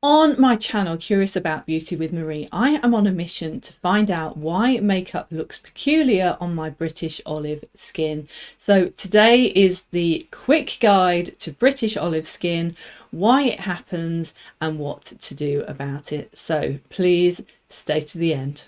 On my channel, Curious About Beauty with Marie, I am on a mission to find out why makeup looks peculiar on my British olive skin. So today is the quick guide to British olive skin, why it happens and what to do about it. So please stay to the end.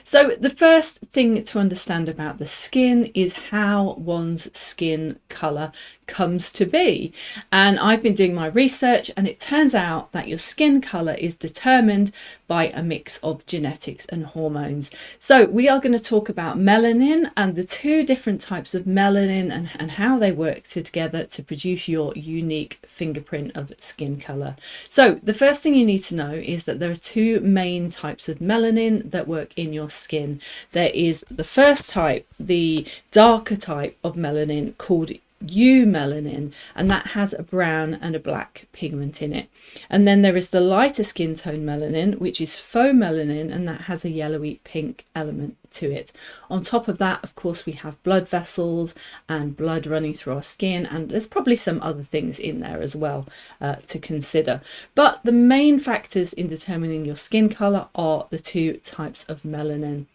So the first thing to understand about the skin is how one's skin colour comes to be. And I've been doing my research and it turns out that your skin colour is determined by a mix of genetics and hormones. So we are going to talk about melanin and the two different types of melanin and how they work together to produce your unique fingerprint of skin colour. So the first thing you need to know is that there are two main types of melanin that work in your skin. There is the first type, the darker type of melanin called Eumelanin, and that has a brown and a black pigment in it. And then there is the lighter skin tone melanin, which is Pheomelanin, and that has a yellowy pink element to it. On top of that, of course, we have blood vessels and blood running through our skin, and there's probably some other things in there as well to consider. But the main factors in determining your skin colour are the two types of melanin.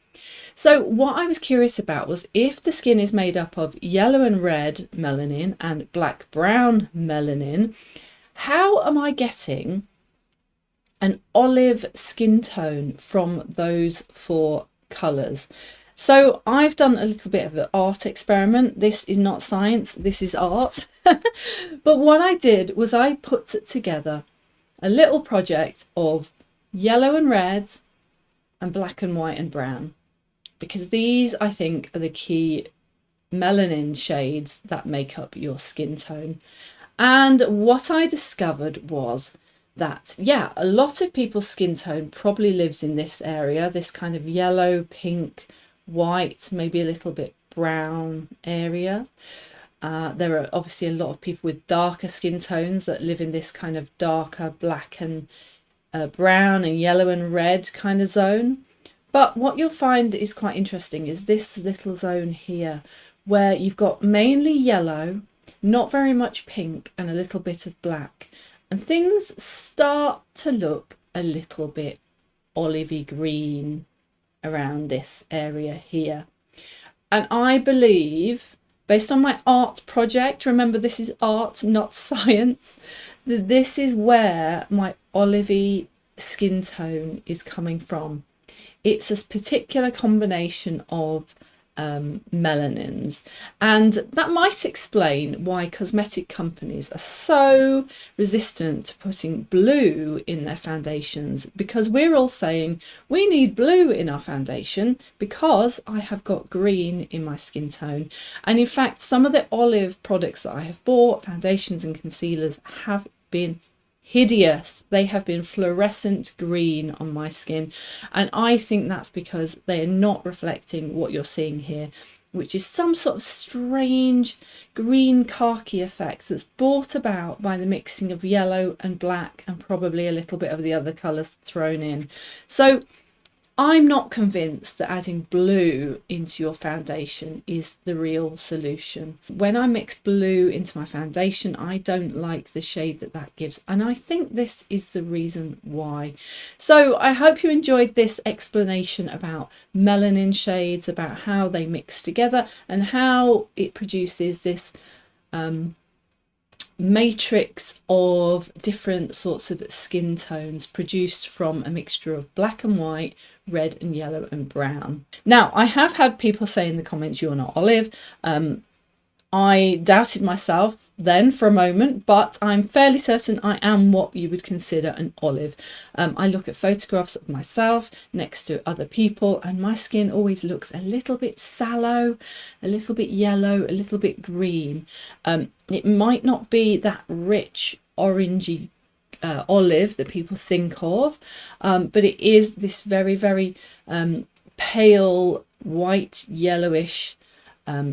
So what I was curious about was if the skin is made up of yellow and red melanin and black brown melanin, how am I getting an olive skin tone from those four colours? So I've done a little bit of an art experiment. This is not science, this is art. But what I did was I put together a little project of yellow and red and black and white and brown, because these, I think, are the key melanin shades that make up your skin tone. And what I discovered was that, yeah, a lot of people's skin tone probably lives in this area, this kind of yellow, pink, white, maybe a little bit brown area. There are obviously a lot of people with darker skin tones that live in this kind of darker black and brown and yellow and red kind of zone. But what you'll find is quite interesting is this little zone here, where you've got mainly yellow, not very much pink, and a little bit of black. And things start to look a little bit olivey green around this area here. And I believe, based on my art project, remember this is art, not science, that this is where my olivey skin tone is coming from. It's a particular combination of melanins, and that might explain why cosmetic companies are so resistant to putting blue in their foundations, because we're all saying we need blue in our foundation because I have got green in my skin tone. And in fact, some of the olive products that I have bought, foundations and concealers, have been hideous. They have been fluorescent green on my skin, and I think that's because they are not reflecting what you're seeing here, which is some sort of strange green khaki effect that's brought about by the mixing of yellow and black and probably a little bit of the other colours thrown in. So I'm not convinced that adding blue into your foundation is the real solution. When I mix blue into my foundation, I don't like the shade that that gives, and I think this is the reason why. So I hope you enjoyed this explanation about melanin shades, about how they mix together and how it produces this matrix of different sorts of skin tones produced from a mixture of black and white, red and yellow and brown. Now, I have had people say in the comments, you're not olive. I doubted myself then for a moment, but I'm fairly certain I am what you would consider an olive. I look at photographs of myself next to other people, and my skin always looks a little bit sallow, a little bit yellow, a little bit green. It might not be that rich orangey olive that people think of, but it is this very, very pale white yellowish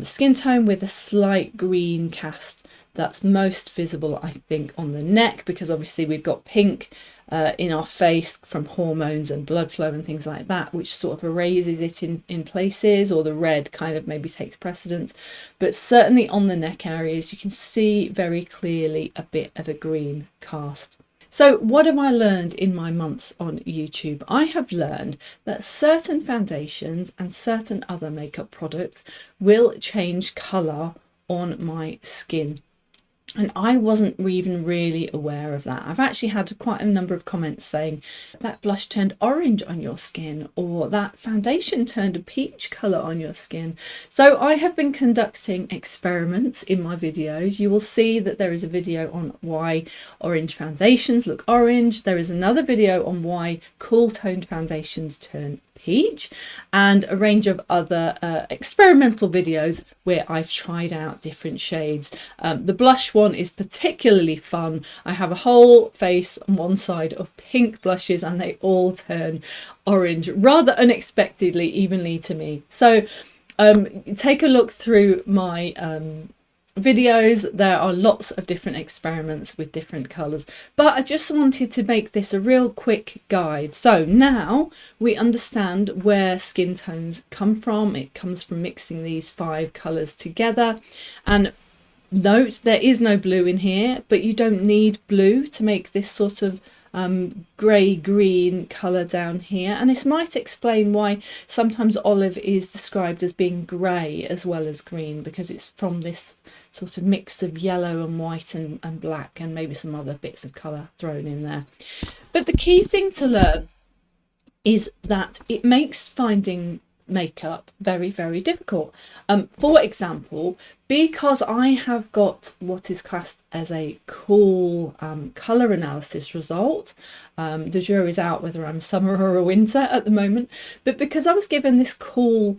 skin tone with a slight green cast that's most visible, I think, on the neck, because obviously we've got pink in our face from hormones and blood flow and things like that, which sort of erases it in places, or the red kind of maybe takes precedence. But certainly on the neck areas you can see very clearly a bit of a green cast. So what have I learned in my months on YouTube? I have learned that certain foundations and certain other makeup products will change colour on my skin. And I wasn't even really aware of that. I've actually had quite a number of comments saying that blush turned orange on your skin, or that foundation turned a peach colour on your skin. So I have been conducting experiments in my videos. You will see that there is a video on why orange foundations look orange. There is another video on why cool toned foundations turn peach, and a range of other experimental videos where I've tried out different shades. The blush one is particularly fun. I have a whole face on one side of pink blushes and they all turn orange rather unexpectedly, evenly to me. So take a look through my videos. There are lots of different experiments with different colours, but I just wanted to make this a real quick guide. So now we understand where skin tones come from. It comes from mixing these 5 colours together. And note, there is no blue in here, but you don't need blue to make this sort of grey green colour down here. And this might explain why sometimes olive is described as being grey as well as green, because it's from this sort of mix of yellow and white and black, and maybe some other bits of colour thrown in there. But the key thing to learn is that it makes finding makeup very, very difficult. For example, because I have got what is classed as a cool colour analysis result, the jury's out whether I'm summer or a winter at the moment, but because I was given this cool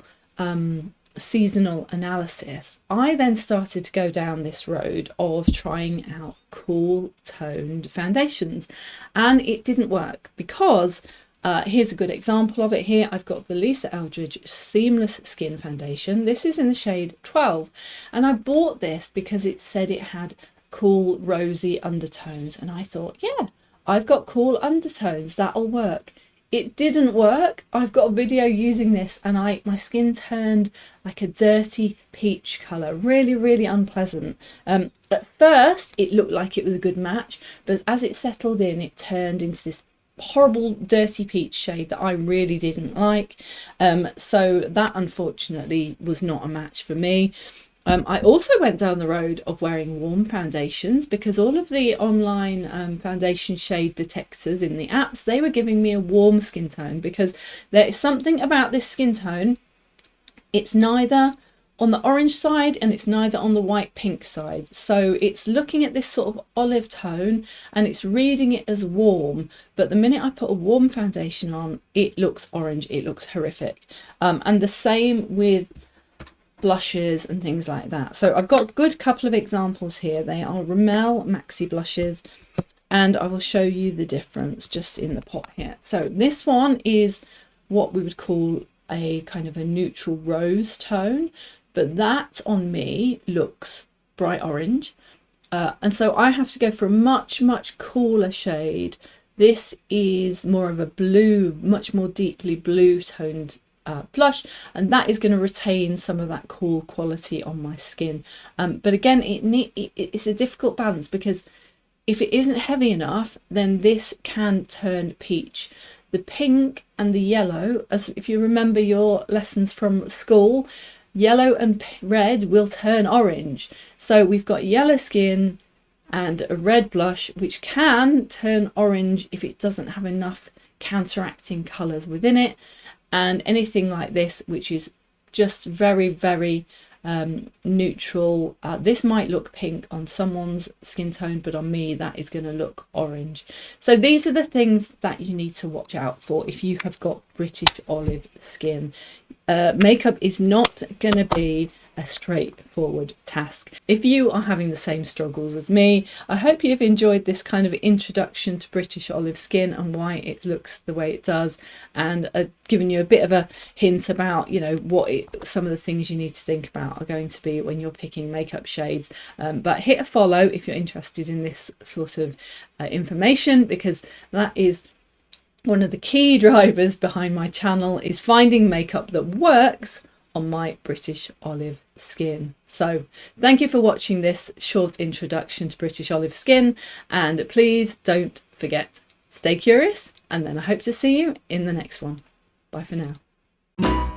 seasonal analysis, I then started to go down this road of trying out cool toned foundations, and it didn't work because here's a good example of it here. I've got the Lisa Eldridge Seamless Skin Foundation. This is in the shade 12, and I bought this because it said it had cool rosy undertones, and I thought, yeah, I've got cool undertones, that'll work. It didn't work. I've got a video using this and my skin turned like a dirty peach colour, really, really unpleasant. At first it looked like it was a good match, but as it settled in, it turned into this horrible dirty peach shade that I really didn't like. So that unfortunately was not a match for me. I also went down the road of wearing warm foundations because all of the online foundation shade detectors in the apps, they were giving me a warm skin tone, because there is something about this skin tone. It's neither on the orange side and it's neither on the white pink side. So it's looking at this sort of olive tone and it's reading it as warm, but the minute I put a warm foundation on, it looks orange. It looks horrific. And the same with blushes and things like that. So I've got a good couple of examples here. They are Rimmel Maxi blushes, and I will show you the difference just in the pot here. So this one is what we would call a kind of a neutral rose tone, but that on me looks bright orange, and so I have to go for a much cooler shade. This is more of a blue, much more deeply blue toned blush, and that is going to retain some of that cool quality on my skin. But again, it's a difficult balance, because if it isn't heavy enough, then this can turn peach. The pink and the yellow, as if you remember your lessons from school, yellow and red will turn orange. So we've got yellow skin and a red blush, which can turn orange if it doesn't have enough counteracting colours within it. And anything like this, which is just very neutral, this might look pink on someone's skin tone, but on me that is going to look orange. So these are the things that you need to watch out for if you have got British olive skin. Makeup is not going to be a straightforward task. If you are having the same struggles as me, I hope you've enjoyed this kind of introduction to British olive skin and why it looks the way it does, and given you a bit of a hint about, you know, what some of the things you need to think about are going to be when you're picking makeup shades. But hit a follow if you're interested in this sort of information, because that is one of the key drivers behind my channel, is finding makeup that works on my British olive skin. So thank you for watching this short introduction to British olive skin, and please don't forget, stay curious, and then I hope to see you in the next one. Bye for now.